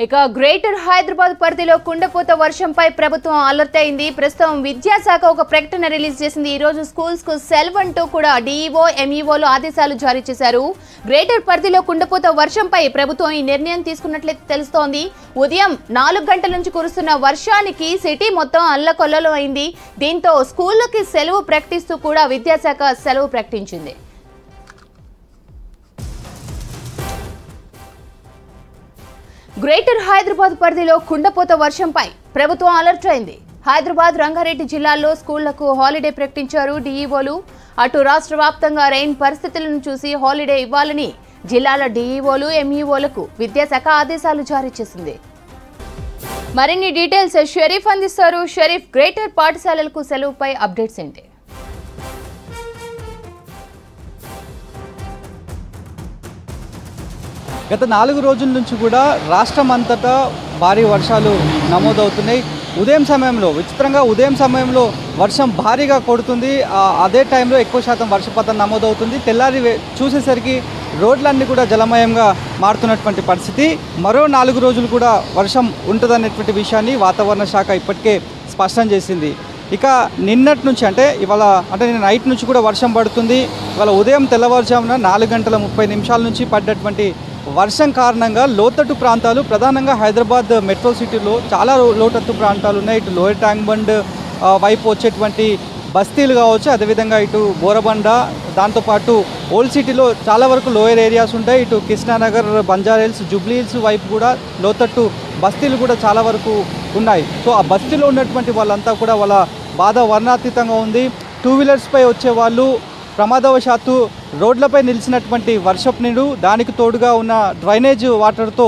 ఇక గ్రేటర్ హైదరాబాద్ పరిధిలో కుండపోత వర్షంపై ప్రభుత్వం అలర్ట్ అయింది. ప్రస్తుతం విద్యాశాఖ ఒక ప్రకటన రిలీజ్ చేసింది. ఈ రోజు స్కూల్స్ కు సెలవు అంటూ కూడా డీఈఓ, ఎంఈఓలు ఆదేశాలు జారీ చేశారు. గ్రేటర్ పరిధిలో కుండపోత వర్షంపై ప్రభుత్వం ఈ నిర్ణయం తీసుకున్నట్లయితే తెలుస్తోంది. ఉదయం 4 గంటల నుంచి కురుస్తున్న వర్షానికి సిటీ మొత్తం అల్లకొల్లలో అయింది. దీంతో స్కూళ్లకి సెలవు ప్రకటిస్తూ కూడా విద్యాశాఖ సెలవు ప్రకటించింది. గ్రేటర్ హైదరాబాద్ పరిధిలో కుండపోత వర్షంపై ప్రభుత్వం అలర్ట్ అయింది. హైదరాబాద్, రంగారెడ్డి జిల్లాల్లో స్కూళ్లకు హాలిడే ప్రకటించారు డీఈఓలు. అటు రాష్ట్ర వ్యాప్తంగా రెయిన్ పరిస్థితులను చూసి హాలిడే ఇవ్వాలని జిల్లాల డీఈఓలు, ఎంఈఓలకు విద్యాశాఖ ఆదేశాలు జారీ చేసింది. మరిన్ని డీటెయిల్స్ షరీఫ్ అందిస్తారు. షరీఫ్, గ్రేటర్ పాఠశాలలకు సెలవుపై అప్డేట్స్ ఏంటి? గత 4 రోజుల నుంచి కూడా రాష్ట్రం అంతటా భారీ వర్షాలు నమోదవుతున్నాయి. ఉదయం సమయంలో వర్షం భారీగా కొడుతుంది. అదే టైంలో ఎక్కువ శాతం వర్షపాతం నమోదవుతుంది. తెల్లారి చూసేసరికి రోడ్లన్నీ కూడా జలమయంగా మారుతున్నటువంటి పరిస్థితి. మరో 4 రోజులు కూడా వర్షం ఉంటుందనేటువంటి విషయాన్ని వాతావరణ శాఖ ఇప్పటికే స్పష్టం చేసింది. ఇక నిన్నటి నుంచి నిన్న నైట్ నుంచి కూడా వర్షం పడుతుంది. ఇవాళ ఉదయం తెల్లవారుజామున 4 గంటల 30 నిమిషాల నుంచి పడ్డటువంటి వర్షం కారణంగా లోతట్టు ప్రాంతాలు, ప్రధానంగా హైదరాబాద్ మెట్రో సిటీలో చాలా లోతట్టు ప్రాంతాలు ఉన్నాయి. ఇటు లోయర్ ట్యాంక్ బండ్ వైపు వచ్చేటువంటి బస్తీలు కావచ్చు, అదేవిధంగా ఇటు బోరబండ, దాంతోపాటు ఓల్డ్ సిటీలో చాలా వరకు లోయర్ ఏరియాస్ ఉంటాయి. ఇటు కృష్ణానగర్, బంజారాహిల్స్, జూబ్లీహిల్స్ వైపు కూడా లోతట్టు బస్తీలు కూడా చాలా వరకు ఉన్నాయి. సో ఆ బస్తీలో ఉన్నటువంటి వాళ్ళంతా కూడా వాళ్ళ బాధ వర్ణాతీతంగా ఉంది. 2 వీలర్స్పై వచ్చే వాళ్ళు ప్రమాదవశాత్తు రోడ్లపై నిలిచినటువంటి వర్షపు నీరు, దానికి తోడుగా ఉన్న డ్రైనేజ్ వాటర్తో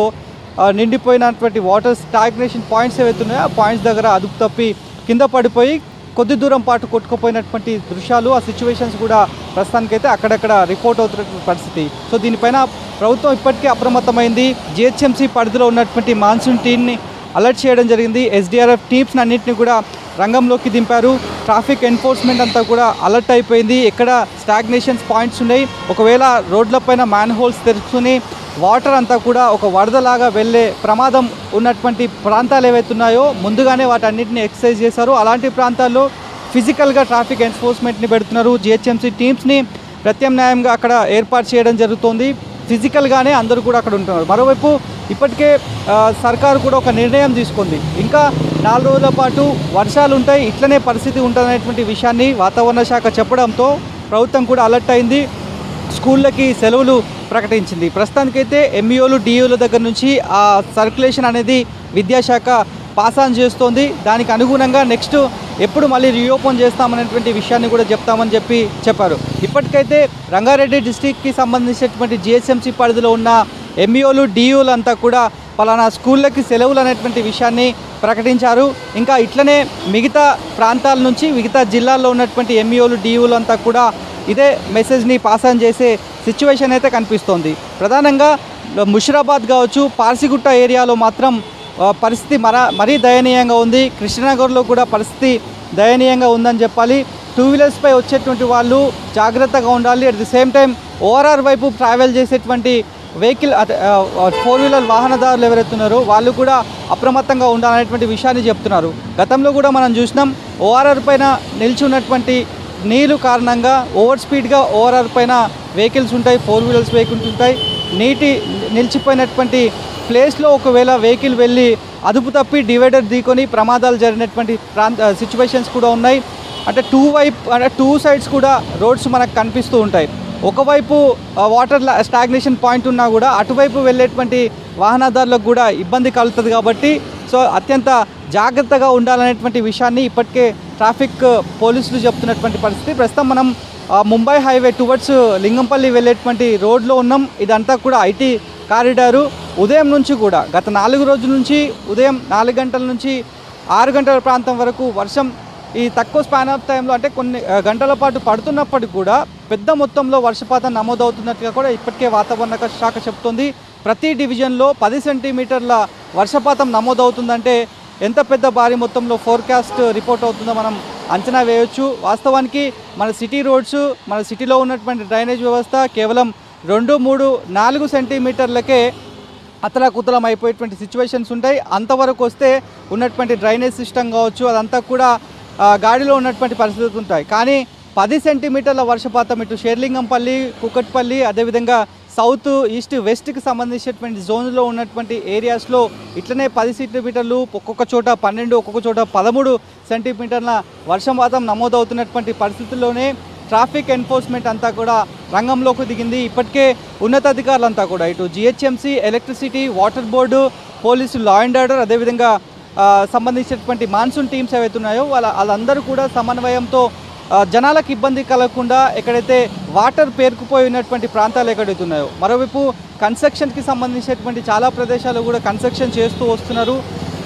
నిండిపోయినటువంటి వాటర్ స్టాగ్నేషన్ పాయింట్స్ ఏవైతే ఉన్నాయో ఆ పాయింట్స్ దగ్గర అదుపు తప్పి కింద పడిపోయి కొద్ది దూరం పాటు కొట్టుకుపోయినటువంటి దృశ్యాలు, ఆ సిచ్యువేషన్స్ కూడా ప్రస్తుతానికైతే అక్కడక్కడ రిపోర్ట్ అవుతున్నటువంటి పరిస్థితి. సో దీనిపైన ప్రభుత్వం ఇప్పటికే అప్రమత్తమైంది. జిహెచ్ఎంసీ పరిధిలో ఉన్నటువంటి మాన్సూన్ టీమ్ని అలర్ట్ చేయడం జరిగింది. ఎస్డిఆర్ఎఫ్ టీమ్స్ అన్నింటినీ కూడా రంగంలోకి దింపారు. ట్రాఫిక్ ఎన్ఫోర్స్మెంట్ అంతా కూడా అలర్ట్ అయిపోయింది. ఎక్కడ స్టాగ్నేషన్స్ పాయింట్స్ ఉన్నాయి, ఒకవేళ రోడ్లపైన మ్యాన్ హోల్స్ తెరుచుకుని వాటర్ అంతా కూడా ఒక వరదలాగా వెళ్ళే ప్రమాదం ఉన్నటువంటి ప్రాంతాలు ఏవైతే ఉన్నాయో ముందుగానే వాటన్నిటిని ఎక్సర్సైజ్ చేశారు. అలాంటి ప్రాంతాల్లో ఫిజికల్గా ట్రాఫిక్ ఎన్ఫోర్స్మెంట్ని పెడుతున్నారు. జిహెచ్ఎంసీ టీమ్స్ని ప్రత్యామ్నాయంగా అక్కడ ఏర్పాటు చేయడం జరుగుతుంది. ఫిజికల్గానే అందరూ కూడా అక్కడ ఉంటున్నారు. మరోవైపు ఇప్పటికే సర్కారు కూడా ఒక నిర్ణయం తీసుకుంది. ఇంకా 4 రోజుల పాటు వర్షాలు ఉంటాయి, ఇట్లనే పరిస్థితి ఉంటుందనేటువంటి విషయాన్ని వాతావరణ శాఖ చెప్పడంతో ప్రభుత్వం కూడా అలర్ట్ అయింది. స్కూళ్ళకి సెలవులు ప్రకటించింది. ప్రస్తుతానికైతే ఎంఈఓలు, డిఈఓల దగ్గర నుంచి ఆ సర్క్యులేషన్ అనేది విద్యాశాఖ పాస్ ఆన్ చేస్తోంది. దానికి అనుగుణంగా నెక్స్ట్ ఎప్పుడు మళ్ళీ రీఓపెన్ చేస్తామనేటువంటి విషయాన్ని కూడా చెప్తామని చెప్పారు. ఇప్పటికైతే రంగారెడ్డి డిస్టిక్కి సంబంధించినటువంటి జిహెచ్ఎంసీ పరిధిలో ఉన్న ఎంఈఓలు, డిఈఓలు అంతా కూడా పలానా స్కూళ్ళకి సెలవులు అనేటువంటి విషయాన్ని ప్రకటించారు. ఇంకా ఇట్లనే మిగతా ప్రాంతాల నుంచి మిగతా జిల్లాల్లో ఉన్నటువంటి ఎంఈఓలు, డిఈఓలు అంతా కూడా ఇదే మెసేజ్ని పాస్ ఆన్ చేసే సిచ్యువేషన్ అయితే కనిపిస్తోంది. ప్రధానంగా ముషిరాబాద్ కావచ్చు, పార్సిగుట్ట ఏరియాలో మాత్రం పరిస్థితి మరీ దయనీయంగా ఉంది. కృష్ణనగర్లో కూడా పరిస్థితి దయనీయంగా ఉందని చెప్పాలి. 2 వీలర్స్పై వచ్చేటువంటి వాళ్ళు జాగ్రత్తగా ఉండాలి. At the same time ORR వైపు ట్రావెల్ చేసేటువంటి వెహికల్ 4 వీలర్ వాహనదారులు ఎవరైతే ఉన్నారో వాళ్ళు కూడా అప్రమత్తంగా ఉండాలనేటువంటి విషయాన్ని చెప్తున్నారు. గతంలో కూడా మనం చూసినాం, ఓఆర్ఆర్ పైన నిలిచి ఉన్నటువంటి నీళ్ళు కారణంగా ఓవర్ స్పీడ్గా ఓఆర్ఆర్ పైన వెహికల్స్ ఉంటాయి, 4 వీలర్స్ వెహికల్స్ ఉంటాయి. నిలిచిపోయినటువంటి ప్లేస్లో ఒకవేళ వెహికల్ వెళ్ళి అదుపు తప్పి డివైడర్ ఢీకొని ప్రమాదాలు జరిగినటువంటి సిచ్యువేషన్స్ కూడా ఉన్నాయి. అంటే 2 సైడ్స్ కూడా రోడ్స్ మనకు కనిపిస్తూ ఉంటాయి. ఒకవైపు వాటర్ స్టాగ్నేషన్ పాయింట్ ఉన్నా కూడా అటువైపు వెళ్ళేటువంటి వాహనదారులకు కూడా ఇబ్బంది కలుగుతుంది. కాబట్టి సో అత్యంత జాగ్రత్తగా ఉండాలనేటువంటి విషయాన్ని ఇప్పటికే ట్రాఫిక్ పోలీసులు చెప్తున్నటువంటి పరిస్థితి. ప్రస్తుతం మనం ముంబై హైవే టువర్డ్స్ లింగంపల్లి వెళ్ళేటువంటి రోడ్లో ఉన్నాం. ఇదంతా కూడా ఐటీ కారిడారు. ఉదయం నుంచి కూడా గత 4 రోజుల నుంచి ఉదయం 4 గంటల నుంచి 6 గంటల ప్రాంతం వరకు వర్షం ఈ తక్కువ స్పాన్ ఆఫ్ టైంలో అంటే కొన్ని గంటల పాటు పడుతున్నప్పటికీ కూడా పెద్ద మొత్తంలో వర్షపాతం నమోదవుతున్నట్టుగా కూడా ఇప్పటికే వాతావరణ శాఖ చెప్తోంది. ప్రతి డివిజన్లో 10 సెంటీమీటర్ల వర్షపాతం నమోదవుతుందంటే ఎంత పెద్ద భారీ మొత్తంలో ఫోర్కాస్ట్ రిపోర్ట్ అవుతుందో మనం అంచనా వేయొచ్చు. వాస్తవానికి మన సిటీ రోడ్స్, మన సిటీలో ఉన్నటువంటి డ్రైనేజ్ వ్యవస్థ కేవలం 2, 3, 4 సెంటీమీటర్లకే అతలాకుతలం అయిపోయేటువంటి సిచ్యువేషన్స్ ఉంటాయి. అంతవరకు వస్తే ఉన్నటువంటి డ్రైనేజ్ సిస్టమ్ కావచ్చు అదంతా కూడా గాడిలో ఉన్నటువంటి పరిస్థితులు ఉంటాయి. కానీ 10 సెంటీమీటర్ల వర్షపాతం ఇటు షేర్లింగంపల్లి, కుకట్పల్లి, అదేవిధంగా సౌత్, ఈస్ట్, వెస్ట్కి సంబంధించినటువంటి జోన్లో ఉన్నటువంటి ఏరియాస్లో ఇట్లనే 10 సెంటీమీటర్లు, ఒక్కొక్క చోట 12, ఒక్కొక్క చోట 13 సెంటీమీటర్ల వర్షపాతం నమోదవుతున్నటువంటి పరిస్థితుల్లోనే ట్రాఫిక్ ఎన్ఫోర్స్మెంట్ అంతా కూడా రంగంలోకి దిగింది. ఇప్పటికే ఉన్నతాధికారులంతా కూడా ఇటు GHMC, electricity, water board, police, law and order, అదేవిధంగా సంబంధించినటువంటి మాన్సూన్ టీమ్స్ ఏవైతే ఉన్నాయో వాళ్ళందరూ కూడా సమన్వయంతో జనాలకు ఇబ్బంది కలగకుండా ఎక్కడైతే వాటర్ పేరుకుపోయి ఉన్నటువంటి ప్రాంతాలు ఎక్కడైతే ఉన్నాయో, మరోవైపు కన్స్ట్రక్షన్కి సంబంధించినటువంటి చాలా ప్రదేశాలు కూడా కన్స్ట్రక్షన్ చేస్తూ వస్తున్నారు.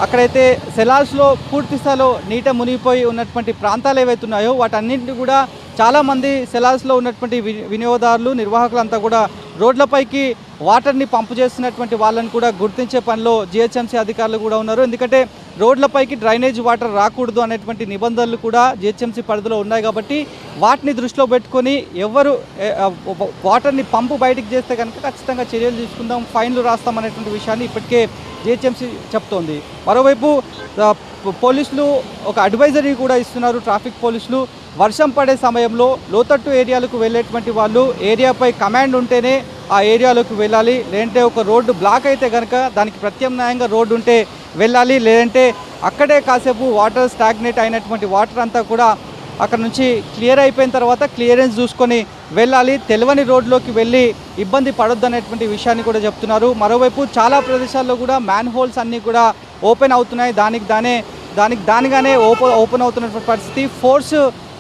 అక్కడైతే సెలాల్స్లో పూర్తి స్థాయిలో నీట మునిగిపోయి ఉన్నటువంటి ప్రాంతాలు ఏవైతే ఉన్నాయో వాటన్నింటినీ కూడా చాలామంది సెలాల్స్లో ఉన్నటువంటి వినియోగదారులు, నిర్వాహకులంతా కూడా రోడ్లపైకి వాటర్ని పంపు చేస్తున్నటువంటి వాళ్ళని కూడా గుర్తించే పనిలో జిహెచ్ఎంసీ అధికారులు కూడా ఉన్నారు. ఎందుకంటే రోడ్లపైకి డ్రైనేజ్ వాటర్ రాకూడదు అనేటువంటి నిబంధనలు కూడా జిహెచ్ఎంసీ పరిధిలో ఉన్నాయి కాబట్టి వాటిని దృష్టిలో పెట్టుకొని ఎవరు వాటర్ని పంపు బయటికి చేస్తే కనుక ఖచ్చితంగా చర్యలు తీసుకుందాం, ఫైన్లు రాస్తాం అనేటువంటి విషయాన్ని ఇప్పటికే జిహెచ్ఎంసీ చెప్తోంది. మరోవైపు పోలీసులు ఒక అడ్వైజరీ కూడా ఇస్తున్నారు. ట్రాఫిక్ పోలీసులు వర్షం పడే సమయంలో లోతట్టు ఏరియాలకు వెళ్ళేటువంటి వాళ్ళు ఏరియాపై కమాండ్ ఉంటేనే ఆ ఏరియాలోకి వెళ్ళాలి, లేదంటే ఒక రోడ్డు బ్లాక్ అయితే కనుక దానికి ప్రత్యామ్నాయంగా రోడ్డు ఉంటే వెళ్ళాలి, లేదంటే అక్కడే కాసేపు వాటర్ స్టాగ్నేట్ అయినటువంటి వాటర్ అంతా కూడా అక్కడ నుంచి క్లియర్ అయిపోయిన తర్వాత క్లియరెన్స్ చూసుకొని వెళ్ళాలి, తెలియని రోడ్లోకి వెళ్ళి ఇబ్బంది పడొద్దు అనేటువంటి విషయాన్ని కూడా చెప్తున్నారు. మరోవైపు చాలా ప్రదేశాల్లో కూడా మ్యాన్ హోల్స్ అన్నీ కూడా ఓపెన్ అవుతున్నాయి, దానిగానే ఓపెన్ అవుతున్నటువంటి పరిస్థితి.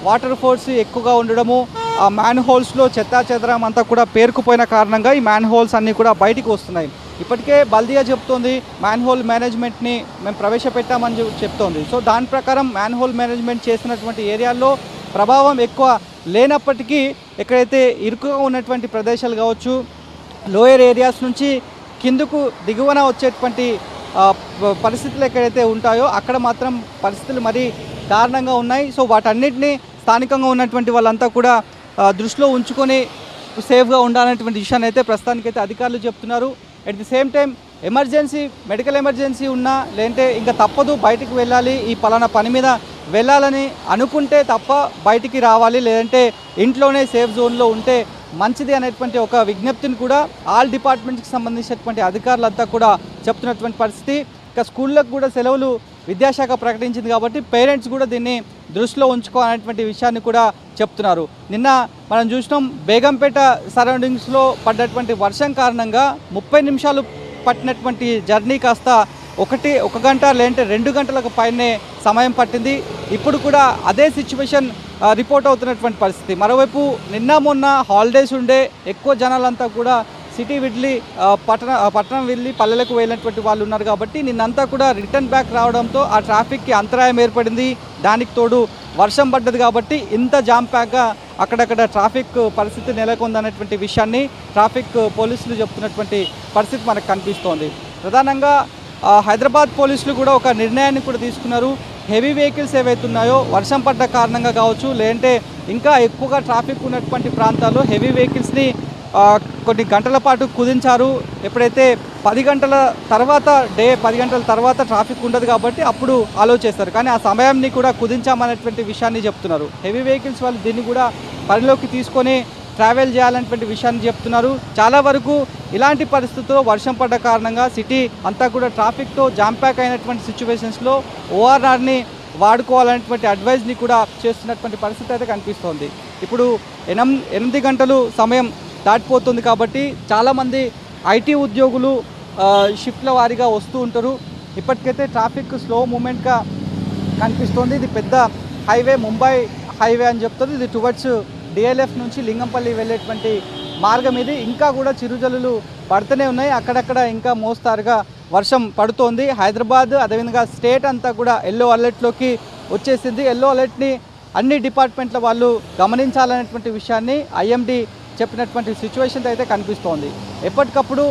వాటర్ ఫోర్స్ ఎక్కువగా ఉండడము, ఆ మ్యాన్ హోల్స్లో చెత్తాచెదరం అంతా కూడా పేరుకుపోయిన కారణంగా ఈ మ్యాన్ హోల్స్ అన్నీ కూడా బయటికి వస్తున్నాయి. ఇప్పటికే బల్దియా చెప్తోంది మ్యాన్ హోల్ మేనేజ్మెంట్ని మేము ప్రవేశపెట్టామని చెప్తోంది. సో దాని ప్రకారం మ్యాన్ హోల్ మేనేజ్మెంట్ చేసినటువంటి ఏరియాల్లో ప్రభావం ఎక్కువ లేనప్పటికీ ఎక్కడైతే ఇరుకుగా ఉన్నటువంటి ప్రదేశాలు కావచ్చు, లోయర్ ఏరియాస్ నుంచి కిందకు దిగువన వచ్చేటువంటి పరిస్థితులు ఎక్కడైతే ఉంటాయో అక్కడ మాత్రం పరిస్థితులు మరీ దారుణంగా ఉన్నాయి. సో వాటన్నిటిని స్థానికంగా ఉన్నటువంటి వాళ్ళంతా కూడా దృష్టిలో ఉంచుకొని సేఫ్గా ఉండాలనేటువంటి విషయాన్ని అయితే ప్రస్తుతానికైతే అధికారులు చెప్తున్నారు. At the same time medical emergency ఉన్నా, లేదంటే ఇంకా తప్పదు బయటికి వెళ్ళాలి, ఈ పలానా పని మీద వెళ్ళాలని అనుకుంటే తప్ప బయటికి రావాలి, లేదంటే ఇంట్లోనే సేఫ్ జోన్లో ఉంటే మంచిది అనేటువంటి ఒక విజ్ఞప్తిని కూడా ఆల్ డిపార్ట్మెంట్స్కి సంబంధించినటువంటి అధికారులంతా కూడా చెప్తున్నటువంటి పరిస్థితి. ఇక స్కూళ్ళకు కూడా సెలవులు విద్యాశాఖ ప్రకటించింది కాబట్టి పేరెంట్స్ కూడా దీన్ని దృష్టిలో ఉంచుకోవాలనేటువంటి విషయాన్ని కూడా చెప్తున్నారు. నిన్న మనం చూసినాం బేగంపేట సరౌండింగ్స్లో పడ్డటువంటి వర్షం కారణంగా 30 నిమిషాలు పట్టినటువంటి జర్నీ కాస్త 1 గంట లేదంటే 2 గంటలకు పైనే సమయం పట్టింది. ఇప్పుడు కూడా అదే సిచ్యువేషన్ రిపోర్ట్ అవుతున్నటువంటి పరిస్థితి. మరోవైపు నిన్న మొన్న హాలిడేస్ ఉండే ఎక్కువ జనాలంతా కూడా సిటీ వెళ్ళి పట్టణం వెళ్ళి పల్లెలకు వెళ్ళినటువంటి వాళ్ళు ఉన్నారు కాబట్టి నిన్నంతా కూడా రిటర్న్ బ్యాక్ రావడంతో ఆ ట్రాఫిక్కి అంతరాయం ఏర్పడింది. దానికి తోడు వర్షం పడ్డది కాబట్టి ఇంత జామ్ ప్యాక్గా అక్కడక్కడ ట్రాఫిక్ పరిస్థితి నెలకొందనేటువంటి విషయాన్ని ట్రాఫిక్ పోలీసులు చెప్తున్నటువంటి పరిస్థితి మనకు కనిపిస్తోంది. ప్రధానంగా హైదరాబాద్ పోలీసులు కూడా ఒక నిర్ణయాన్ని కూడా తీసుకున్నారు. హెవీ వెహికల్స్ ఏవైతే ఉన్నాయో వర్షం పడ్డ కారణంగా కావచ్చు, లేదంటే ఇంకా ఎక్కువగా ట్రాఫిక్ ఉన్నటువంటి ప్రాంతాల్లో హెవీ వెహికల్స్ని కొన్ని గంటల పాటు కుదించారు. ఎప్పుడైతే 10 గంటల తర్వాత ట్రాఫిక్ ఉండదు కాబట్టి అప్పుడు అలో చేస్తారు, కానీ ఆ సమయాన్ని కూడా కుదించామనేటువంటి విషయాన్ని చెప్తున్నారు. హెవీ వెహికల్స్ వాళ్ళు దీన్ని కూడా పరిలోకి తీసుకొని ట్రావెల్ చేయాలనేటువంటి విషయాన్ని చెప్తున్నారు. చాలా వరకు ఇలాంటి పరిస్థితుల్లో వర్షం పడ్డ కారణంగా సిటీ అంతా కూడా ట్రాఫిక్తో జామ్ ప్యాక్ అయినటువంటి సిచ్యువేషన్స్లో ఓఆర్ఆర్ని వాడుకోవాలనేటువంటి అడ్వైజ్ని కూడా చేస్తున్నటువంటి పరిస్థితి అయితే కనిపిస్తోంది. ఇప్పుడు 8 గంటలు సమయం దాటిపోతుంది కాబట్టి చాలామంది ఐటీ ఉద్యోగులు షిఫ్ట్ల వారీగా వస్తూ ఉంటారు. ఇప్పటికైతే ట్రాఫిక్ స్లో మూమెంట్గా కనిపిస్తోంది. ఇది పెద్ద హైవే, ముంబై హైవే అని చెప్తుంది. ఇది టువర్డ్స్ డిఎల్ఎఫ్ నుంచి లింగంపల్లి వెళ్ళేటువంటి మార్గం ఇది. ఇంకా కూడా చిరుజల్లులు పడుతూనే ఉన్నాయి, అక్కడక్కడ ఇంకా మోస్తారుగా వర్షం పడుతోంది. హైదరాబాద్ అదేవిధంగా స్టేట్ అంతా కూడా ఎల్లో అలర్ట్లోకి వచ్చేసింది. ఎల్లో అలర్ట్ని అన్ని డిపార్ట్మెంట్ల వాళ్ళు గమనించాలనేటువంటి విషయాన్ని ఐఎండీ చెప్పినటువంటి సిచ్యువేషన్ అయితే కనిపిస్తోంది. ఎప్పటికప్పుడు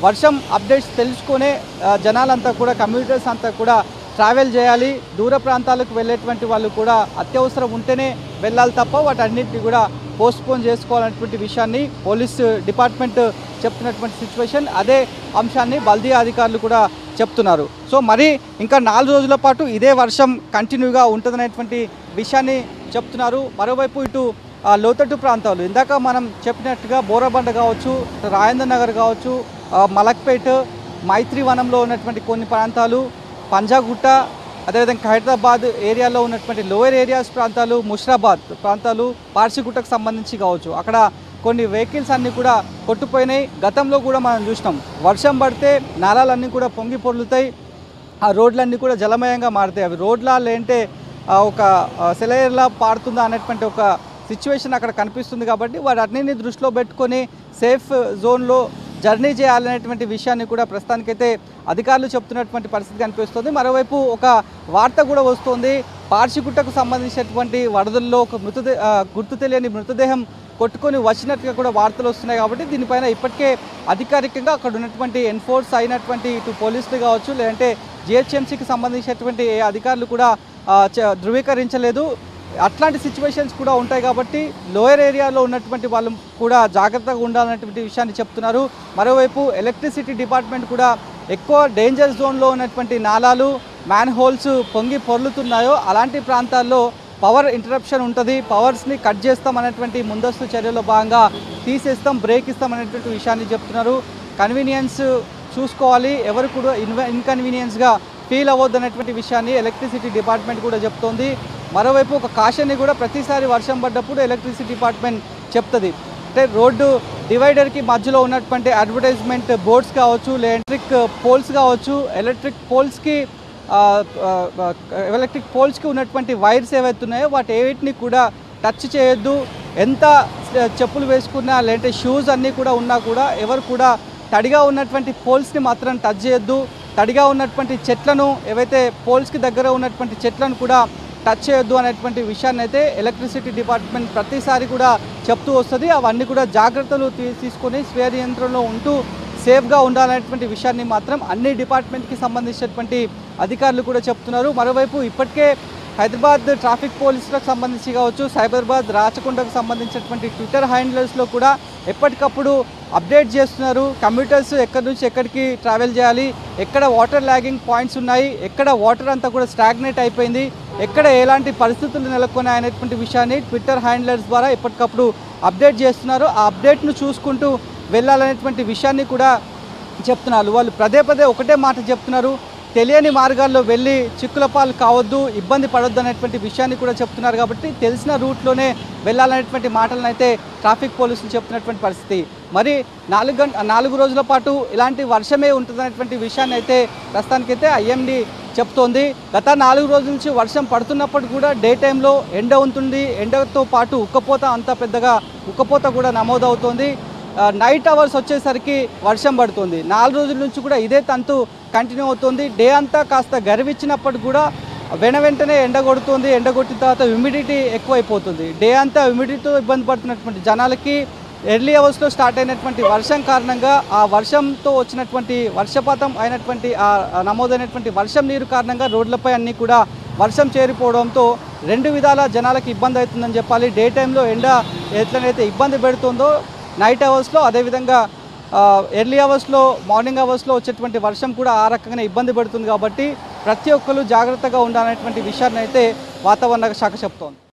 వర్షం అప్డేట్స్ తెలుసుకునే జనాలంతా కూడా, కమ్యూనిటర్స్ అంతా కూడా ట్రావెల్ చేయాలి. దూర ప్రాంతాలకు వెళ్ళేటువంటి వాళ్ళు కూడా అత్యవసరం ఉంటేనే వెళ్ళాలి తప్ప వాటన్నిటిని కూడా పోస్ట్పోన్ చేసుకోవాలనేటువంటి విషయాన్ని పోలీస్ డిపార్ట్మెంట్ చెప్తున్నటువంటి సిచ్యువేషన్. అదే అంశాన్ని బల్దియా అధికారులు కూడా చెప్తున్నారు. సో మరి ఇంకా 4 రోజుల పాటు ఇదే వర్షం కంటిన్యూగా ఉంటుందనేటువంటి విషయాన్ని చెప్తున్నారు. మరోవైపు ఇటు లోతట్టు ప్రాంతాలు ఇందాక మనం చెప్పినట్టుగా బోరబండ కావచ్చు, రాజేంద్ర నగర్ కావచ్చు, మలక్పేట్, మైత్రి వనంలో ఉన్నటువంటి కొన్ని ప్రాంతాలు, పంజాగుట్ట, అదేవిధంగా హైదరాబాద్ ఏరియాలో ఉన్నటువంటి లోయర్ ఏరియాస్ ప్రాంతాలు, ముషిరాబాద్ ప్రాంతాలు, పార్సిగుట్టకు సంబంధించి కావచ్చు, అక్కడ కొన్ని వెహికల్స్ అన్నీ కూడా కొట్టుపోయినాయి. గతంలో కూడా మనం చూసినాం, వర్షం పడితే నాలాలన్నీ కూడా పొంగి పొర్లుతాయి, ఆ రోడ్లన్నీ కూడా జలమయంగా మారుతాయి. అవి రోడ్లా లేంటే ఒక సెలయర్లా పారుతుందా అనేటువంటి ఒక సిచ్యువేషన్ అక్కడ కనిపిస్తుంది. కాబట్టి వాటన్నిటిని దృష్టిలో పెట్టుకొని సేఫ్ జోన్లో జర్నీ చేయాలనేటువంటి విషయాన్ని కూడా ప్రస్తుతానికైతే అధికారులు చెప్తున్నటువంటి పరిస్థితి కనిపిస్తుంది. మరోవైపు ఒక వార్త కూడా వస్తుంది, పార్సిగుట్టకు సంబంధించినటువంటి వరదల్లో ఒక గుర్తు తెలియని మృతదేహం కొట్టుకొని వచ్చినట్టుగా కూడా వార్తలు వస్తున్నాయి. కాబట్టి దీనిపైన ఇప్పటికే అధికారికంగా అక్కడ ఉన్నటువంటి ఎన్ఫోర్స్ అయినటువంటి ఇటు పోలీసులు కావచ్చు, లేదంటే జిహెచ్ఎంసీకి సంబంధించినటువంటి ఏ అధికారులు కూడా ధృవీకరించలేదు. అట్లాంటి సిచ్యువేషన్స్ కూడా ఉంటాయి కాబట్టి లోయర్ ఏరియాలో ఉన్నటువంటి వాళ్ళు కూడా జాగ్రత్తగా ఉండాలనేటువంటి విషయాన్ని చెప్తున్నారు. మరోవైపు ఎలక్ట్రిసిటీ డిపార్ట్మెంట్ కూడా ఎక్కువ డేంజర్ జోన్లో ఉన్నటువంటి నాలాలు, మ్యాన్ హోల్స్ పొంగి పొర్లుతున్నాయో అలాంటి ప్రాంతాల్లో పవర్ ఇంటరప్షన్ ఉంటుంది, పవర్స్ని కట్ చేస్తాం అనేటువంటి ముందస్తు చర్యలో భాగంగా తీసేస్తాం, బ్రేక్ ఇస్తాం అనేటువంటి విషయాన్ని చెప్తున్నారు. కన్వీనియన్స్ చూసుకోవాలి, ఎవరు కూడా ఇన్కన్వీనియన్స్గా ఫీల్ అవ్వద్దు అనేటువంటి విషయాన్ని ఎలక్ట్రిసిటీ డిపార్ట్మెంట్ కూడా చెప్తోంది. మరోవైపు ఒక కాషన్ని కూడా ప్రతిసారి వర్షం పడ్డప్పుడు ఎలక్ట్రిసిటీ డిపార్ట్మెంట్ చెప్తుంది. అంటే రోడ్డు డివైడర్కి మధ్యలో ఉన్నటువంటి అడ్వర్టైజ్మెంట్ బోర్డ్స్ కావచ్చు, ఎలక్ట్రిక్ పోల్స్ కావచ్చు, ఎలక్ట్రిక్ పోల్స్కి ఉన్నటువంటి వైర్స్ ఏవైతే ఉన్నాయో వాటి ఏవిటిని కూడా టచ్ చేయొద్దు. ఎంత చెప్పులు వేసుకున్నా లేదంటే షూస్ అన్నీ కూడా ఉన్నా కూడా ఎవరు కూడా తడిగా ఉన్నటువంటి పోల్స్ని మాత్రం టచ్ చేయొద్దు. తడిగా ఉన్నటువంటి చెట్లను, ఏవైతే పోల్స్కి దగ్గర ఉన్నటువంటి చెట్లను కూడా టచ్ చేయొద్దు అనేటువంటి విషయాన్ని అయితే ఎలక్ట్రిసిటీ డిపార్ట్మెంట్ ప్రతిసారి కూడా చెప్తూ వస్తుంది. అవన్నీ కూడా జాగ్రత్తలు తీసుకొని స్వీయ నియంత్రణలో ఉంటూ సేఫ్గా ఉండాలనేటువంటి విషయాన్ని మాత్రం అన్ని డిపార్ట్మెంట్కి సంబంధించినటువంటి అధికారులు కూడా చెప్తున్నారు. మరోవైపు ఇప్పటికే హైదరాబాద్ ట్రాఫిక్ పోలీసులకు సంబంధించి కావచ్చు, సైబరాబాద్, రాచకొండకు సంబంధించినటువంటి ట్విట్టర్ హ్యాండిల్స్లో కూడా ఎప్పటికప్పుడు అప్డేట్ చేస్తున్నారు. కమ్యూటర్స్ ఎక్కడి నుంచి ఎక్కడికి ట్రావెల్ చేయాలి, ఎక్కడ వాటర్ ల్యాగింగ్ పాయింట్స్ ఉన్నాయి, ఎక్కడ వాటర్ అంతా కూడా స్టాగ్నేట్ అయిపోయింది, ఎక్కడ ఎలాంటి పరిస్థితులు నెలకొన్నాయి అనేటువంటి విషయాన్ని ట్విట్టర్ హ్యాండిల్స్ ద్వారా ఎప్పటికప్పుడు అప్డేట్ చేస్తున్నారు. ఆ అప్డేట్ను చూసుకుంటూ వెళ్ళాలనేటువంటి విషయాన్ని కూడా చెప్తున్నారు. వాళ్ళు పదే ఒకటే మాట చెప్తున్నారు, తెలియని మార్గాల్లో వెళ్ళి చిక్కుల పాలు కావద్దు, ఇబ్బంది పడొద్దు అనేటువంటి విషయాన్ని కూడా చెప్తున్నారు. కాబట్టి తెలిసిన రూట్లోనే వెళ్ళాలనేటువంటి మాటలను అయితే ట్రాఫిక్ పోలీసులు చెప్తున్నటువంటి పరిస్థితి. మరి 4 రోజుల పాటు ఇలాంటి వర్షమే ఉంటుందనేటువంటి విషయాన్ని అయితే ప్రస్తుతానికైతే ఐఎండీ చెప్తోంది. గత 4 రోజుల నుంచి వర్షం పడుతున్నప్పుడు కూడా డే టైంలో ఎండ ఉంటుంది, ఎండతో పాటు ఉక్కపోత, అంత పెద్దగా ఉక్కపోత కూడా నమోదవుతోంది. నైట్ అవర్స్ వచ్చేసరికి వర్షం పడుతుంది. 4 రోజుల నుంచి కూడా ఇదే తంతు కంటిన్యూ అవుతుంది. డే అంతా కాస్త గరివిచ్చినప్పుడు కూడా వెంటనే ఎండ కొడుతుంది. ఎండ కొట్టిన తర్వాత హ్యూమిడిటీ ఎక్కువైపోతుంది. డే అంతా హ్యూమిడిటీతో ఇబ్బంది పడుతున్నటువంటి జనాలకి ఎర్లీ అవర్స్లో స్టార్ట్ అయినటువంటి వర్షం కారణంగా, ఆ వర్షంతో వచ్చినటువంటి వర్షపాతం అయినటువంటి నమోదైనటువంటి వర్షం నీరు కారణంగా రోడ్లపై అన్నీ కూడా వర్షం చేరిపోవడంతో 2 విధాల జనాలకి ఇబ్బంది అవుతుందని చెప్పాలి. డే టైంలో ఎండ ఎట్లనైతే ఇబ్బంది పెడుతుందో నైట్ అవర్స్లో, అదేవిధంగా ఎర్లీ అవర్స్లో, మార్నింగ్ అవర్స్లో వచ్చేటువంటి వర్షం కూడా ఆ రకంగా ఇబ్బంది పడుతుంది. కాబట్టి ప్రతి ఒక్కరు జాగ్రత్తగా ఉండాలనేటువంటి విషయాన్ని అయితే వాతావరణ శాఖ చెప్తోంది.